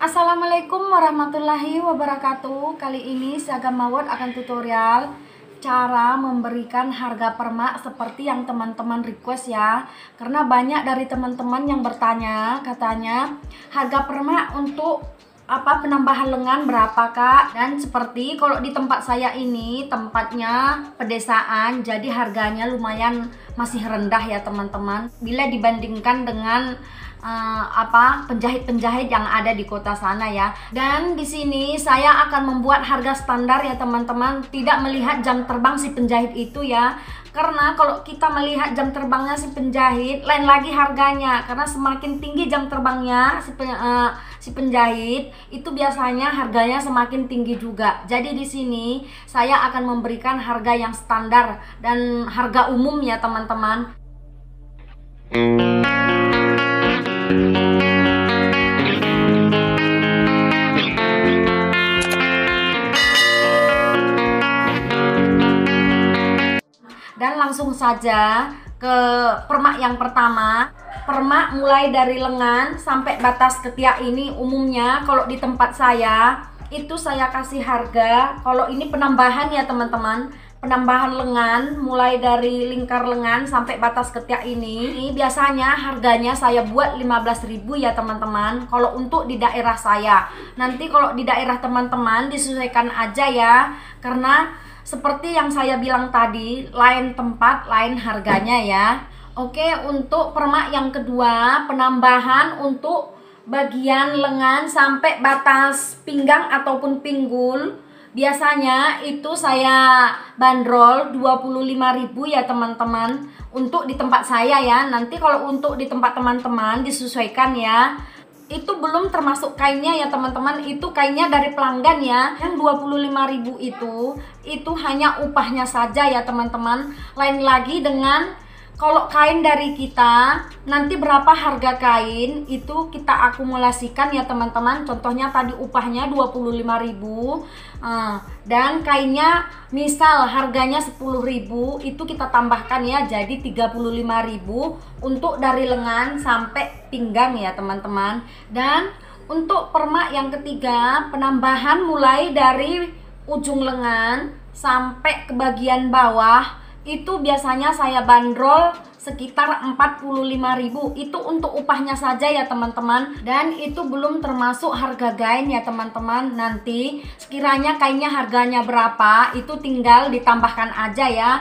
Assalamualaikum warahmatullahi wabarakatuh. Kali ini Seragam Mawar akan tutorial cara memberikan harga permak seperti yang teman-teman request ya. Karena banyak dari teman-teman yang bertanya, katanya harga permak untuk penambahan lengan berapa kak? Dan seperti kalau di tempat saya ini tempatnya pedesaan, jadi harganya lumayan masih rendah ya teman-teman bila dibandingkan dengan penjahit-penjahit yang ada di kota sana ya. Dan di sini saya akan membuat harga standar ya teman-teman, tidak melihat jam terbang si penjahit itu ya. Karena kalau kita melihat jam terbangnya si penjahit, lain lagi harganya. Karena semakin tinggi jam terbangnya si penjahit, itu biasanya harganya semakin tinggi juga. Jadi di sini saya akan memberikan harga yang standar dan harga umum ya teman-teman. Dan langsung saja ke permak yang pertama. Permak mulai dari lengan sampai batas ketiak ini umumnya kalau di tempat saya itu saya kasih harga, kalau ini penambahan ya teman-teman, penambahan lengan mulai dari lingkar lengan sampai batas ketiak ini biasanya harganya saya buat 15.000 ya teman-teman kalau untuk di daerah saya. Nanti kalau di daerah teman-teman disesuaikan aja ya, karena seperti yang saya bilang tadi, lain tempat lain harganya ya. Oke, untuk permak yang kedua, penambahan untuk bagian lengan sampai batas pinggang ataupun pinggul, biasanya itu saya bandrol 25.000 ya teman-teman untuk di tempat saya ya. Nanti kalau untuk di tempat teman-teman disesuaikan ya. Itu belum termasuk kainnya ya teman-teman, itu kainnya dari pelanggan ya. Yang 25.000 itu hanya upahnya saja ya teman-teman. Lain lagi dengan kalau kain dari kita, nanti berapa harga kain itu kita akumulasikan ya teman-teman. Contohnya tadi upahnya 25.000, dan kainnya misal harganya 10.000, itu kita tambahkan ya jadi 35.000 untuk dari lengan sampai pinggang ya teman-teman. Dan untuk permak yang ketiga, penambahan mulai dari ujung lengan sampai ke bagian bawah itu biasanya saya bandrol sekitar 45.000. Itu untuk upahnya saja ya teman-teman, dan itu belum termasuk harga kain ya teman-teman. Nanti sekiranya kainnya harganya berapa itu tinggal ditambahkan aja ya.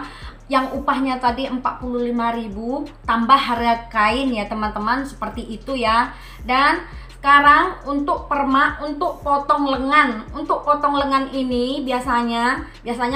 Yang upahnya tadi 45.000 tambah harga kain ya teman-teman, seperti itu ya. Dan sekarang untuk permak untuk potong lengan. Untuk potong lengan ini biasanya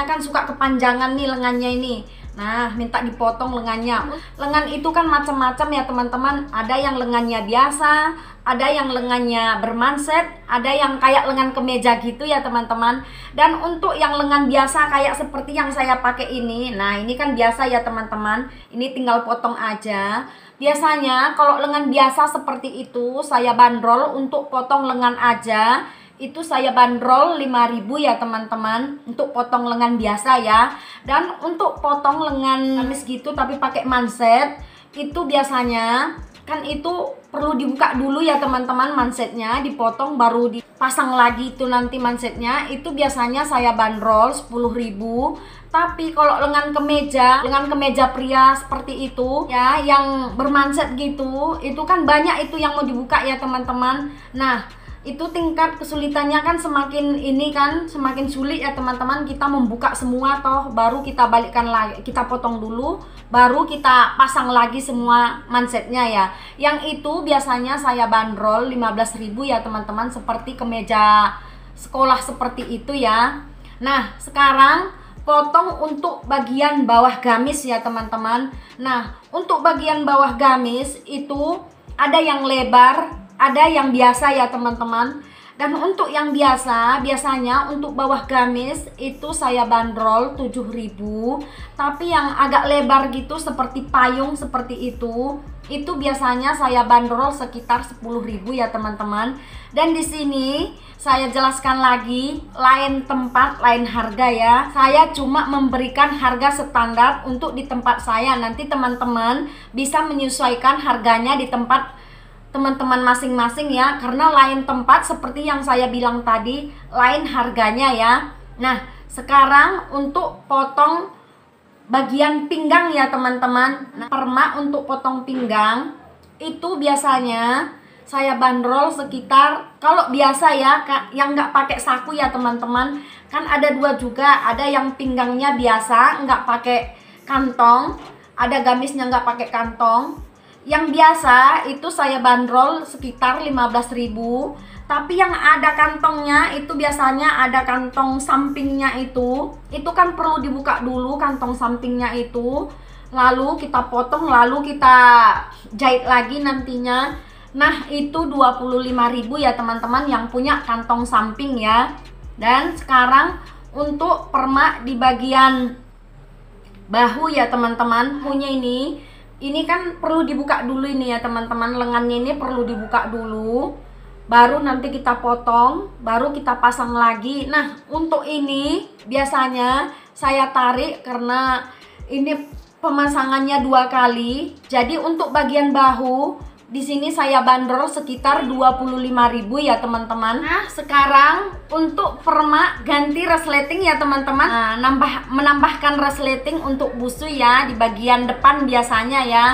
kan suka kepanjangan nih lengannya ini. Nah, minta dipotong lengannya. Lengan itu kan macam-macam ya teman-teman. Ada yang lengannya biasa, ada yang lengannya bermanset, ada yang kayak lengan kemeja gitu ya teman-teman. Dan untuk yang lengan biasa kayak seperti yang saya pakai ini, nah ini kan biasa ya teman-teman. Ini tinggal potong aja. Biasanya kalau lengan biasa seperti itu saya bandrol untuk potong lengan aja. Itu saya bandrol 5.000 ya teman-teman untuk potong lengan biasa ya. Dan untuk potong lengan gamis gitu tapi pakai manset, itu biasanya kan itu perlu dibuka dulu ya teman-teman, mansetnya dipotong baru dipasang lagi itu nanti mansetnya. Itu biasanya saya bandrol 10.000. Tapi kalau lengan kemeja pria seperti itu ya, yang bermanset gitu, itu kan banyak itu yang mau dibuka ya teman-teman. Nah, itu tingkat kesulitannya kan semakin sulit ya teman-teman, kita membuka semua toh baru kita balikkan lagi, kita potong dulu baru kita pasang lagi semua mansetnya ya. Yang itu biasanya saya bandrol 15.000 ya teman-teman, seperti kemeja sekolah seperti itu ya. Nah, sekarang potong untuk bagian bawah gamis ya teman-teman. Nah, untuk bagian bawah gamis itu ada yang lebar, ada yang biasa ya teman-teman. Dan untuk yang biasa, biasanya untuk bawah gamis itu saya bandrol 7.000. Tapi yang agak lebar gitu seperti payung seperti itu biasanya saya bandrol sekitar 10.000 ya teman-teman. Dan di sini saya jelaskan lagi, lain tempat lain harga ya. Saya cuma memberikan harga standar untuk di tempat saya. Nanti teman-teman bisa menyesuaikan harganya di tempat teman-teman masing-masing ya, karena lain tempat seperti yang saya bilang tadi, lain harganya ya. Nah, sekarang untuk potong bagian pinggang ya teman-teman. Nah, permak untuk potong pinggang itu biasanya saya bandrol sekitar, kalau biasa ya, yang nggak pakai saku ya teman-teman, kan ada dua juga, ada yang pinggangnya biasa nggak pakai kantong, ada gamisnya nggak pakai kantong. Yang biasa itu saya bandrol sekitar 15.000. Tapi yang ada kantongnya itu biasanya ada kantong sampingnya itu kan perlu dibuka dulu kantong sampingnya itu. Lalu kita potong, lalu kita jahit lagi nantinya. Nah, itu 25.000 ya teman-teman yang punya kantong samping ya. Dan sekarang untuk permak di bagian bahu ya teman-teman, punya ini kan perlu dibuka dulu ini ya teman-teman, lengannya ini perlu dibuka dulu, baru nanti kita potong, baru kita pasang lagi. Nah, untuk ini biasanya saya tarik karena ini pemasangannya 2 kali. Jadi untuk bagian bahu di sini saya bandrol sekitar 25.000 ya teman-teman. Nah, sekarang untuk permak ganti resleting ya teman-teman. Nah, menambahkan resleting untuk busui ya di bagian depan biasanya ya.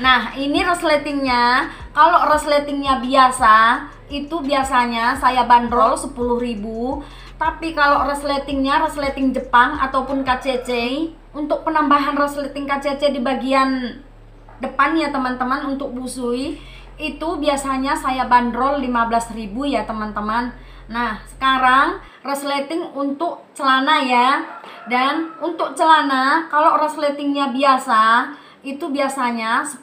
Nah, ini resletingnya. Kalau resletingnya biasa itu biasanya saya bandrol 10.000. Tapi kalau resletingnya resleting Jepang ataupun KCC, untuk penambahan resleting KCC di bagian depan ya teman-teman untuk busui itu biasanya saya bandrol 15.000 ya teman-teman. Nah, sekarang resleting untuk celana ya. Dan untuk celana kalau resletingnya biasa itu biasanya 10.000.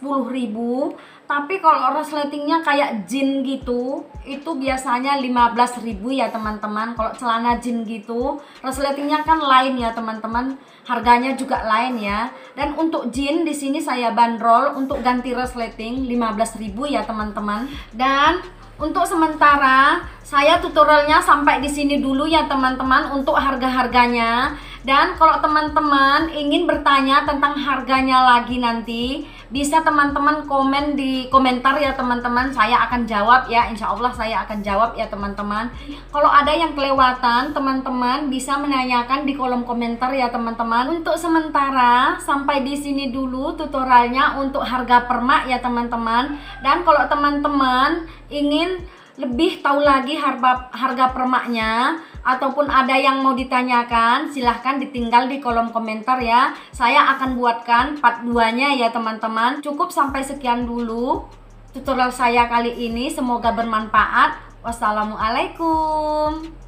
Tapi kalau resletingnya kayak jean gitu itu biasanya 15.000 ya teman-teman. Kalau celana jean gitu resletingnya kan lain ya teman-teman, harganya juga lain ya. Dan untuk jean di sini saya bandrol untuk ganti resleting 15.000 ya teman-teman. Dan untuk sementara saya tutorialnya sampai di sini dulu ya teman-teman untuk harga-harganya. Dan kalau teman-teman ingin bertanya tentang harganya lagi nanti, bisa teman-teman komen di komentar ya teman-teman. Saya akan jawab ya, insya Allah saya akan jawab ya teman-teman. Kalau ada yang kelewatan, teman-teman bisa menanyakan di kolom komentar ya teman-teman. Untuk sementara sampai di sini dulu tutorialnya untuk harga permak ya teman-teman. Dan kalau teman-teman ingin lebih tahu lagi harga permaknya ataupun ada yang mau ditanyakan, silahkan ditinggal di kolom komentar ya. Saya akan buatkan part 2-nya ya teman-teman. Cukup sampai sekian dulu tutorial saya kali ini, semoga bermanfaat. Wassalamualaikum.